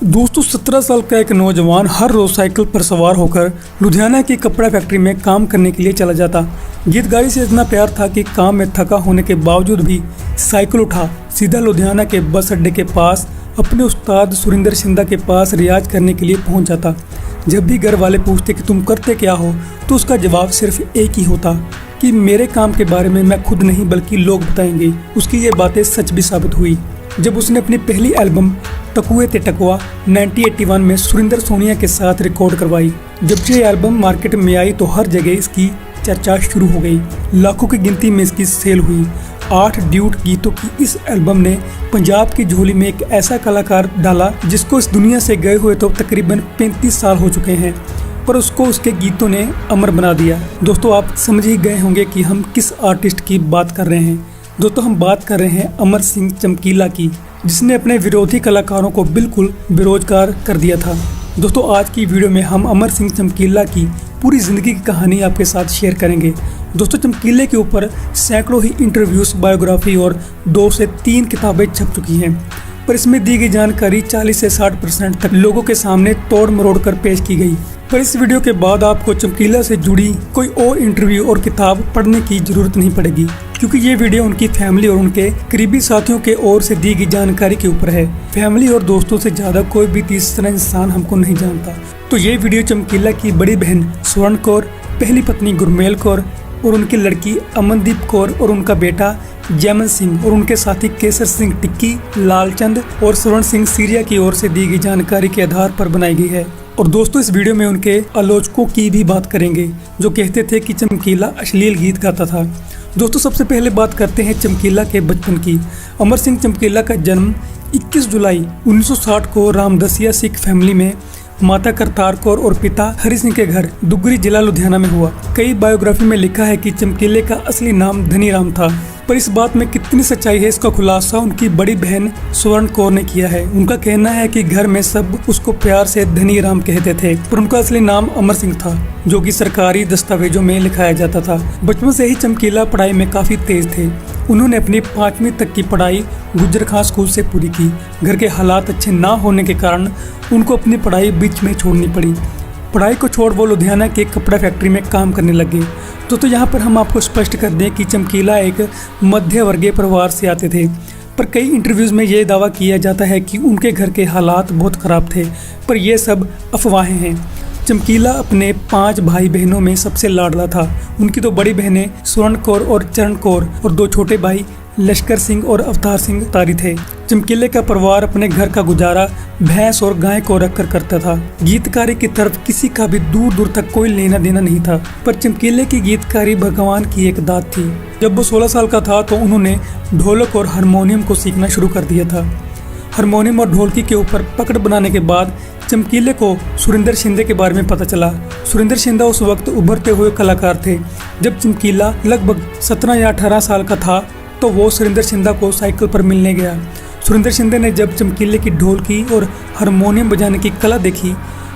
दोस्तों 17 साल का एक नौजवान हर रोज साइकिल पर सवार होकर लुधियाना की कपड़ा फैक्ट्री में काम करने के लिए चला जाता। गीत गाने से इतना प्यार था कि काम में थका होने के बावजूद भी साइकिल उठा सीधा लुधियाना के बस अड्डे के पास अपने उस्ताद सुरिंदर शिंदा के पास रियाज करने के लिए पहुंच जाता। जब भी घर वाले पूछते कि तुम करते क्या हो तो उसका जवाब सिर्फ एक ही होता कि मेरे काम के बारे में मैं खुद नहीं बल्कि लोग बताएंगे। उसकी ये बातें सच भी साबित हुई जब उसने अपनी पहली एल्बम टकुए ते टकुआ 1981 में सुरिंदर सोनिया के साथ रिकॉर्ड करवाई। जब ये एल्बम मार्केट में आई तो हर जगह इसकी चर्चा शुरू हो गई। लाखों की गिनती में इसकी सेल हुई। 8 ड्यूट गीतों की इस एल्बम ने पंजाब की झोली में एक ऐसा कलाकार डाला जिसको इस दुनिया से गए हुए तो तकरीबन 35 साल हो चुके हैं, पर उसको उसके गीतों ने अमर बना दिया। दोस्तों आप समझ ही गए होंगे कि हम किस आर्टिस्ट की बात कर रहे हैं। दोस्तों हम बात कर रहे हैं अमर सिंह चमकीला की, जिसने अपने विरोधी कलाकारों को बिल्कुल बेरोजगार कर दिया था। दोस्तों आज की वीडियो में हम अमर सिंह चमकीला की पूरी ज़िंदगी की कहानी आपके साथ शेयर करेंगे। दोस्तों चमकीले के ऊपर सैकड़ों ही इंटरव्यूज़, बायोग्राफी और 2 से 3 किताबें छप चुकी हैं, पर इसमें दी गई जानकारी 40 से 60% तक लोगों के सामने तोड़ मरोड़ कर पेश की गई। पर इस वीडियो के बाद आपको चमकीला से जुड़ी कोई और इंटरव्यू और किताब पढ़ने की जरूरत नहीं पड़ेगी, क्योंकि ये वीडियो उनकी फैमिली और उनके करीबी साथियों के ओर से दी गई जानकारी के ऊपर है। फैमिली और दोस्तों से ज़्यादा कोई भी तीसरा इंसान हमको नहीं जानता। तो ये वीडियो चमकीला की बड़ी बहन स्वर्ण कौर, पहली पत्नी गुरमेल कौर और उनकी लड़की अमनदीप कौर और उनका बेटा जैमन सिंह और उनके साथी केसर सिंह टिक्की, लालचंद और स्वर्ण सिंह सीरिया की ओर से दी गई जानकारी के आधार पर बनाई गई है। और दोस्तों इस वीडियो में उनके आलोचकों की भी बात करेंगे जो कहते थे कि चमकीला अश्लील गीत गाता था। दोस्तों सबसे पहले बात करते हैं चमकीला के बचपन की। अमर सिंह चमकीला का जन्म 21 जुलाई 1960 को रामदसिया सिख फैमिली में माता करतार कौर और पिता हरि सिंह के घर दुगरी जिला लुधियाना में हुआ। कई बायोग्राफी में लिखा है कि चमकीले का असली नाम धनी राम था, पर इस बात में कितनी सच्चाई है इसका खुलासा उनकी बड़ी बहन स्वर्ण कौर ने किया है। उनका कहना है कि घर में सब उसको प्यार से धनी राम कहते थे, पर उनका असली नाम अमर सिंह था, जो कि सरकारी दस्तावेजों में लिखाया जाता था। बचपन से ही चमकीला पढ़ाई में काफी तेज थे। उन्होंने अपनी 5वीं तक की पढ़ाई गुज्जर खां स्कूल से पूरी की। घर के हालात अच्छे ना होने के कारण उनको अपनी पढ़ाई बीच में छोड़नी पड़ी। पढ़ाई को छोड़ वो लुधियाना के कपड़ा फैक्ट्री में काम करने लगे। तो यहाँ पर हम आपको स्पष्ट कर दें कि चमकीला एक मध्य वर्गीय परिवार से आते थे, पर कई इंटरव्यूज़ में ये दावा किया जाता है कि उनके घर के हालात बहुत ख़राब थे, पर यह सब अफवाहें हैं। चमकीला अपने 5 भाई बहनों में सबसे लाडला था। उनकी 2 बड़ी बहनें स्वर्ण कौर और चरण कौर और 2 छोटे भाई लश्कर सिंह और अवतार सिंह तारी थे। चमकीले का परिवार अपने घर का गुजारा भैंस और गाय को रखकर करता था। गीतकारी की तरफ किसी का भी दूर दूर तक कोई लेना देना नहीं था, पर चमकीले की गीतकारी भगवान की एक दात थी। जब वो 16 साल का था तो उन्होंने ढोलक और हारमोनियम को सीखना शुरू कर दिया था। हारमोनियम और ढोलकी के ऊपर पकड़ बनाने के बाद चमकीले को सुरिंदर शिंदे के बारे में पता चला। सुरिंदर शिंदा उस वक्त उभरते हुए कलाकार थे। जब चमकीला लगभग 17 या 18 साल का था तो वो सुरिंदर शिंदा को साइकिल पर मिलने गया। सुरिंदर शिंदे ने जब चमकीले की ढोलकी और हारमोनियम बजाने की कला देखी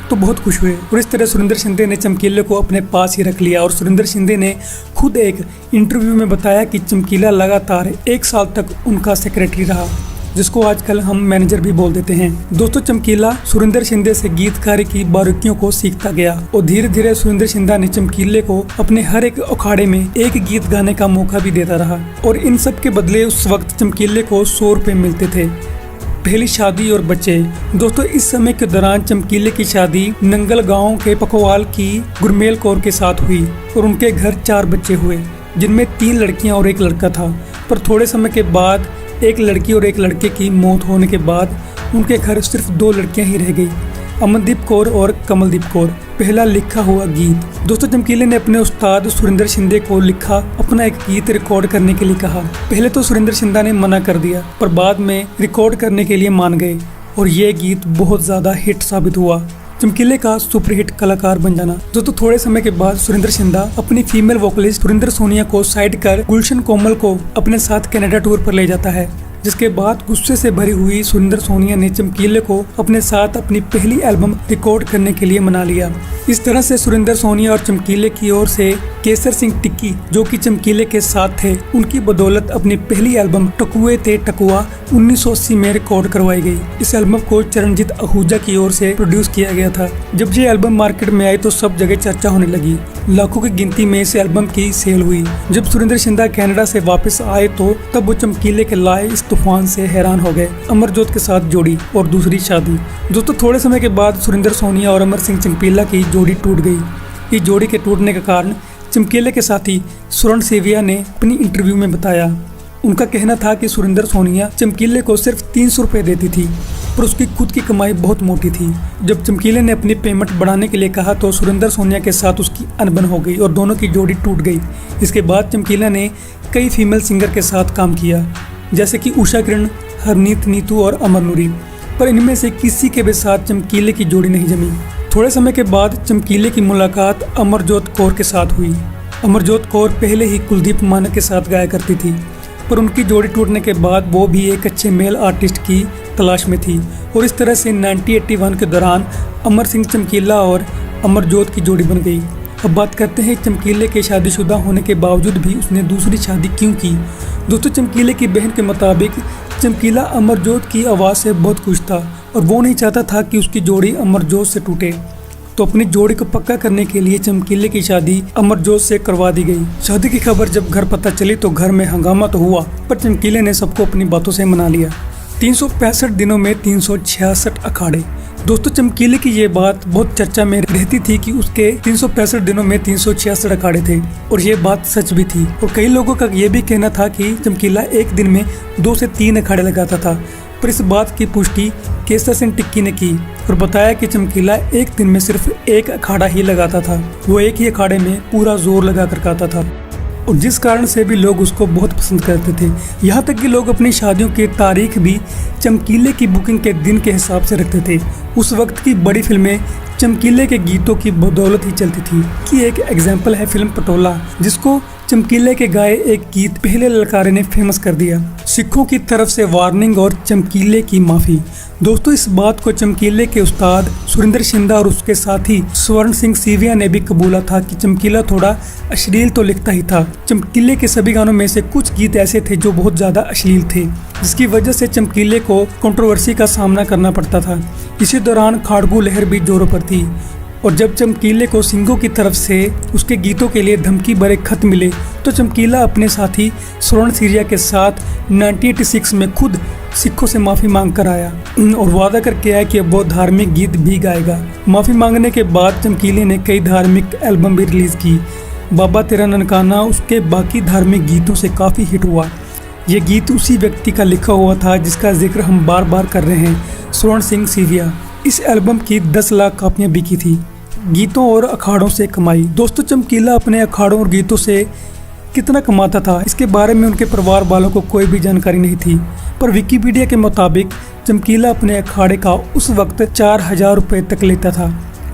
तो बहुत खुश हुए, और इस तरह सुरिंदर शिंदे ने चमकीले को अपने पास ही रख लिया। और सुरिंदर शिंदे ने खुद एक इंटरव्यू में बताया कि चमकीला लगातार 1 साल तक उनका सेक्रेटरी रहा, जिसको आजकल हम मैनेजर भी बोल देते हैं। दोस्तों चमकीला सुरिंदर शिंदे से गीतकारी की बारीकियों को सीखता गया और धीरे धीरे सुरिंदर शिंदा ने चमकीले को अपने हर एक अखाड़े में एक गीत गाने का मौका भी देता रहा, और इन सब के बदले उस वक्त चमकीले को 100 रुपये मिलते थे। पहली शादी और बच्चे। दोस्तों इस समय के दौरान चमकीले की शादी नंगल गाँव के पकवाल की गुरमेल कौर के साथ हुई और उनके घर 4 बच्चे हुए, जिनमें 3 लड़कियां और 1 लड़का था। पर थोड़े समय के बाद एक लड़की और एक लड़के की मौत होने के बाद उनके घर सिर्फ 2 लड़कियां ही रह गई, अमनदीप कौर और कमलदीप कौर। पहला लिखा हुआ गीत। दोस्तों चमकीले ने अपने उस्ताद सुरिंदर शिंदे को लिखा अपना एक गीत रिकॉर्ड करने के लिए कहा। पहले तो सुरिंदर शिंदा ने मना कर दिया, पर बाद में रिकॉर्ड करने के लिए मान गए और ये गीत बहुत ज़्यादा हिट साबित हुआ। चमकीले का सुपरहिट कलाकार बन जाना। दोस्तों थोड़े समय के बाद सुरिंदर शिंदा अपनी फीमेल वोकलिस्ट सुरिंदर सोनिया को साइड कर गुलशन कोमल को अपने साथ कनाडा टूर पर ले जाता है, जिसके बाद गुस्से से भरी हुई सुरिंदर सोनिया ने चमकीले को अपने साथ अपनी पहली एल्बम रिकॉर्ड करने के लिए मना लिया। इस तरह से सुरिंदर सोनिया और चमकीले की ओर से केसर सिंह टिक्की जो कि चमकीले के साथ थे, उनकी बदौलत अपनी पहली एल्बम टकुए ते टकुआ 1980 में रिकॉर्ड करवाई गई। इस एल्बम को चरणजीत आहूजा की ओर से प्रोड्यूस किया गया था। जब ये एल्बम मार्केट में आई तो सब जगह चर्चा होने लगी। लाखों की गिनती में इस एल्बम की सेल हुई। जब सुरेंद्र शिंदा कनाडा से वापस आए तो तब वो चमकीले के लाए इस तूफान से हैरान हो गए। अमरजोत के साथ जोड़ी और दूसरी शादी। दोस्तों थोड़े समय के बाद सुरेंद्र सोनिया और अमर सिंह चमकीला की जोड़ी टूट गई। इस जोड़ी के टूटने का कारण चमकीले के साथी स्वर्ण सेविया ने अपनी इंटरव्यू में बताया। उनका कहना था कि सुरेंद्र सोनिया चमकीले को सिर्फ 300 रुपये देती थी, पर उसकी खुद की कमाई बहुत मोटी थी। जब चमकीले ने अपनी पेमेंट बढ़ाने के लिए कहा तो सुरेंद्र सोनिया के साथ उसकी अनबन हो गई और दोनों की जोड़ी टूट गई। इसके बाद चमकीला ने कई फीमेल सिंगर के साथ काम किया, जैसे कि उषा किरण, हरनीत नीतू और अमर नूरी, पर इनमें से किसी के भी साथ चमकीले की जोड़ी नहीं जमी। थोड़े समय के बाद चमकीले की मुलाकात अमरजोत कौर के साथ हुई। अमरजोत कौर पहले ही कुलदीप मानक के साथ गाया करती थी, पर उनकी जोड़ी टूटने के बाद वो भी एक अच्छे मेल आर्टिस्ट की तलाश में थी और इस तरह से 1981 के दौरान अमर सिंह चमकीला और अमरजोत की जोड़ी बन गई। अब बात करते हैं चमकीले के शादीशुदा होने के बावजूद भी उसने दूसरी शादी क्यों की। दोस्तों चमकीले की बहन के मुताबिक चमकीला अमरजोत की आवाज़ से बहुत खुश था और वो नहीं चाहता था कि उसकी जोड़ी अमरजोत से टूटे, तो अपनी जोड़ी को पक्का करने के लिए चमकीले की शादी अमरजोत से करवा दी गई। शादी की खबर जब घर पता चली तो घर में हंगामा तो हुआ, पर चमकीले ने सबको अपनी बातों से मना लिया। 365 दिनों में 366 अखाड़े। दोस्तों चमकीले की ये बात बहुत चर्चा में रहती थी कि उसके 365 दिनों में 366 अखाड़े थे और ये बात सच भी थी। और कई लोगों का ये भी कहना था कि चमकीला एक दिन में 2 से 3 अखाड़े लगाता था, पर इस बात की पुष्टि केसर सिंह टिक्की ने की और बताया कि चमकीला एक दिन में सिर्फ 1 अखाड़ा ही लगाता था। वो एक ही अखाड़े में पूरा जोर लगा कर गाता था और जिस कारण से भी लोग उसको बहुत पसंद करते थे। यहाँ तक कि लोग अपनी शादियों की तारीख भी चमकीले की बुकिंग के दिन के हिसाब से रखते थे। उस वक्त की बड़ी फिल्में चमकीले के गीतों की बदौलत ही चलती थी। कि एक एग्जाम्पल है फिल्म पटोला, जिसको चमकीले के गाए एक गीत पहले ललकारे ने फेमस कर दिया। सिखों की तरफ से वार्निंग और चमकीले की माफ़ी। दोस्तों इस बात को चमकीले के उस्ताद सुरेंद्र शिंदा और उसके साथी स्वर्ण सिंह सीविया ने भी कबूला था कि चमकीला थोड़ा अश्लील तो लिखता ही था। चमकीले के सभी गानों में से कुछ गीत ऐसे थे जो बहुत ज़्यादा अश्लील थे, जिसकी वजह से चमकीले को कंट्रोवर्सी का सामना करना पड़ता था। इसी दौरान खाड़कू लहर भी जोरों पर थी और जब चमकीले को सिंघों की तरफ से उसके गीतों के लिए धमकी भरे खत मिले तो चमकीला अपने साथी स्वर्ण सीरिया के साथ 1986 में खुद सिखों से माफ़ी मांग कर आया और वादा करके आया कि अब वो धार्मिक गीत भी गाएगा। माफ़ी मांगने के बाद चमकीले ने कई धार्मिक एल्बम भी रिलीज़ की। बाबा तेरा ननकाना उसके बाकी धार्मिक गीतों से काफ़ी हिट हुआ। ये गीत उसी व्यक्ति का लिखा हुआ था जिसका जिक्र हम बार बार कर रहे हैं, स्वर्ण सिंह सीविया। इस एल्बम की 10 लाख कापियाँ बिकी थी। गीतों और अखाड़ों से कमाई। दोस्तों चमकीला अपने अखाड़ों और गीतों से कितना कमाता था इसके बारे में उनके परिवार वालों को कोई भी जानकारी नहीं थी, पर विकिपीडिया के मुताबिक चमकीला अपने अखाड़े का उस वक्त 4000 रुपये तक लेता था।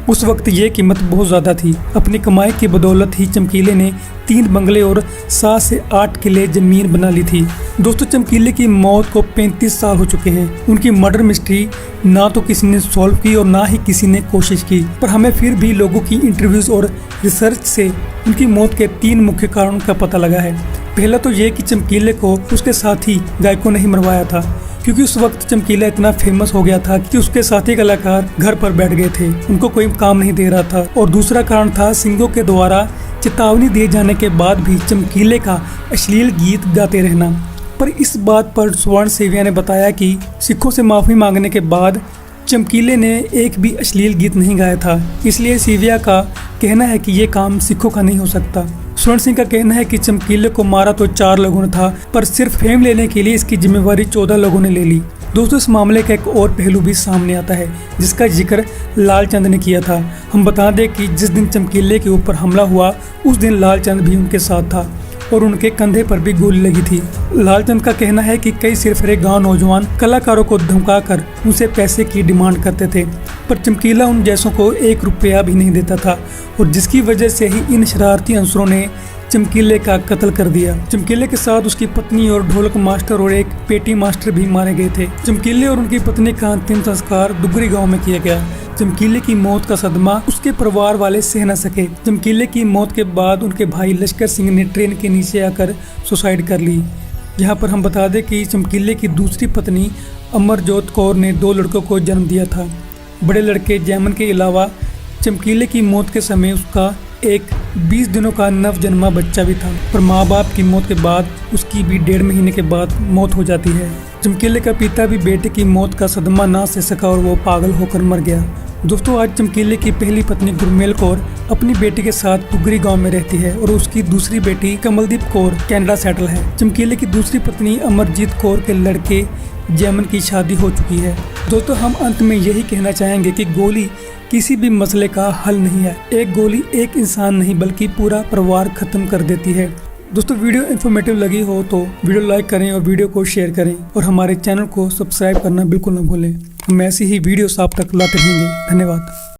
उस वक्त ये कीमत बहुत ज़्यादा थी। अपनी कमाई की बदौलत ही चमकीले ने 3 बंगले और 7 से 8 किले ज़मीन बना ली थी। दोस्तों चमकीले की मौत को 35 साल हो चुके हैं। उनकी मर्डर मिस्ट्री ना तो किसी ने सॉल्व की और ना ही किसी ने कोशिश की, पर हमें फिर भी लोगों की इंटरव्यूज़ और रिसर्च से उनकी मौत के 3 मुख्य कारणों का पता लगा है। पहला तो ये कि चमकीले को उसके साथी गायकों ने ही मरवाया था, क्योंकि उस वक्त चमकीला इतना फेमस हो गया था कि उसके साथी कलाकार घर पर बैठ गए थे, उनको कोई काम नहीं दे रहा था। और दूसरा कारण था सिंघों के द्वारा चेतावनी दिए जाने के बाद भी चमकीले का अश्लील गीत गाते रहना। पर इस बात पर स्वर्ण सेविया ने बताया कि सिखों से माफ़ी मांगने के बाद चमकीले ने एक भी अश्लील गीत नहीं गाया था, इसलिए सेविया का कहना है कि ये काम सिखों का नहीं हो सकता। स्वर्ण सिंह का कहना है कि चमकीले को मारा तो 4 लोगों ने था, पर सिर्फ फेम लेने के लिए इसकी जिम्मेवारी 14 लोगों ने ले ली। दोस्तों इस मामले का एक और पहलू भी सामने आता है जिसका जिक्र लालचंद ने किया था। हम बता दें कि जिस दिन चमकीले के ऊपर हमला हुआ उस दिन लालचंद भी उनके साथ था और उनके कंधे पर भी गोली लगी थी। लालचंद का कहना है कि कई सिरफिरे गांव नौजवान कलाकारों को धमकाकर उनसे पैसे की डिमांड करते थे, पर चमकीला उन जैसों को 1 रुपया भी नहीं देता था और जिसकी वजह से ही इन शरारती अंसरों ने चमकीले का कत्ल कर दिया। चमकीले के साथ उसकी पत्नी और ढोलक मास्टर और एक पेटी मास्टर भी मारे गए थे। चमकीले और उनकी पत्नी का अंतिम संस्कार दुगरी गांव में किया गया। चमकीले की मौत का सदमा उसके परिवार वाले सह न सके। चमकीले की मौत के बाद उनके भाई लश्कर सिंह ने ट्रेन के नीचे आकर सुसाइड कर ली। यहाँ पर हम बता दें कि चमकीले की दूसरी पत्नी अमरजोत कौर ने 2 लड़कों को जन्म दिया था। बड़े लड़के जैमन के अलावा चमकीले की मौत के समय उसका एक 20 दिनों का नवजन्मा बच्चा भी था, पर माँ बाप की मौत के बाद उसकी भी 1.5 महीने के बाद मौत हो जाती है। चमकीले का पिता भी बेटे की मौत का सदमा ना सह सका और वो पागल होकर मर गया। दोस्तों, आज चमकीले की पहली पत्नी गुरमेल कौर अपनी बेटी के साथ पुगरी गांव में रहती है और उसकी दूसरी बेटी कमलदीप कौर कनाडा सेटल है। चमकीले की दूसरी पत्नी अमरजीत कौर के लड़के जैमन की शादी हो चुकी है। दोस्तों, हम अंत में यही कहना चाहेंगे कि गोली किसी भी मसले का हल नहीं है। एक गोली एक इंसान नहीं बल्कि पूरा परिवार खत्म कर देती है। दोस्तों, वीडियो इन्फॉर्मेटिव लगी हो तो वीडियो लाइक करें और वीडियो को शेयर करें और हमारे चैनल को सब्सक्राइब करना बिल्कुल न भूलें। हम ऐसी ही वीडियोस आप तक लाते रहेंगे। धन्यवाद।